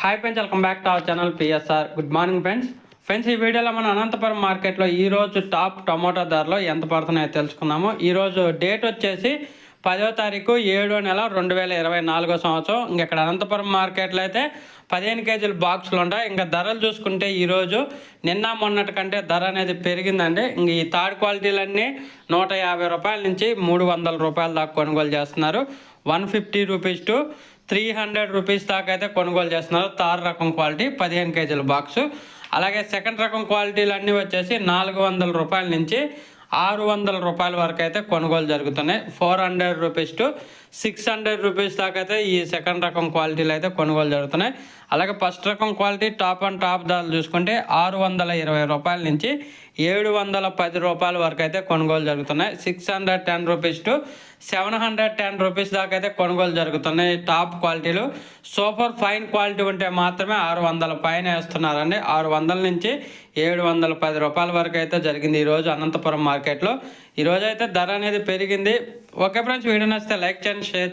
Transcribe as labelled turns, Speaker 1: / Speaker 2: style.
Speaker 1: Hi friends, welcome back to our channel PSR. Good morning friends. ఈ వీడియోలో మన అనంతపురం మార్కెట్లో ఈరోజు టాప్ టమోటా ధరలు ఎంత పడుతున్నాయో తెలుసుకుందాము. ఈరోజు డేట్ వచ్చేసి 10వ తారీఖు 7వ నెల 2024 సంవత్సరం. ఇక్కడ అనంతపురం మార్కెట్లో అయితే 15 కేజీల బాక్సులు ఉంటాయి. ఇంకా ధరలు చూసుకుంటే ఈరోజు నిన్న మొన్నటి కంటే ధర అనేది పెరిగిందండి. ఇంక ఈ థర్డ్ క్వాలిటీలన్నీ 150 రూపాయల నుంచి 300 రూపాయల దాకా కొనుగోలు చేస్తున్నారు. 150 రూపీస్ టు 300 రూపీస్ దాకా అయితే కొనుగోలు చేస్తున్నారు. థర్డ్ రకం క్వాలిటీ 15 కేజీల బాక్సు. అలాగే సెకండ్ రకం క్వాలిటీలు అన్నీ వచ్చేసి 400 రూపాయల నుంచి 600 రూపాయల వరకు అయితే కొనుగోలు జరుగుతున్నాయి. 400 రూపీస్ టు 600 రూపీస్ దాకా అయితే ఈ సెకండ్ రకం క్వాలిటీలు అయితే కొనుగోలు జరుగుతున్నాయి. అలాగే ఫస్ట్ రకం క్వాలిటీ టాప్ అండ్ టాప్ ధరలు చూసుకుంటే 620 రూపాయల నుంచి 710 రూపాయల వరకు అయితే కొనుగోలు జరుగుతున్నాయి. 610 రూపీస్ టు 710 రూపీస్ దాకా అయితే కొనుగోలు జరుగుతున్నాయి టాప్ క్వాలిటీలు. సూపర్ ఫైన్ క్వాలిటీ ఉంటే మాత్రమే 600 పైన వేస్తున్నారండి. 600 నుంచి 710 రూపాయల వరకు అయితే జరిగింది ఈరోజు అనంతపురం మార్కెట్లో. ఈరోజు అయితే ధర అనేది పెరిగింది. ఓకే ఫ్రెండ్స్, వీడియో నచ్చితే లైక్ చేయండి, షేర్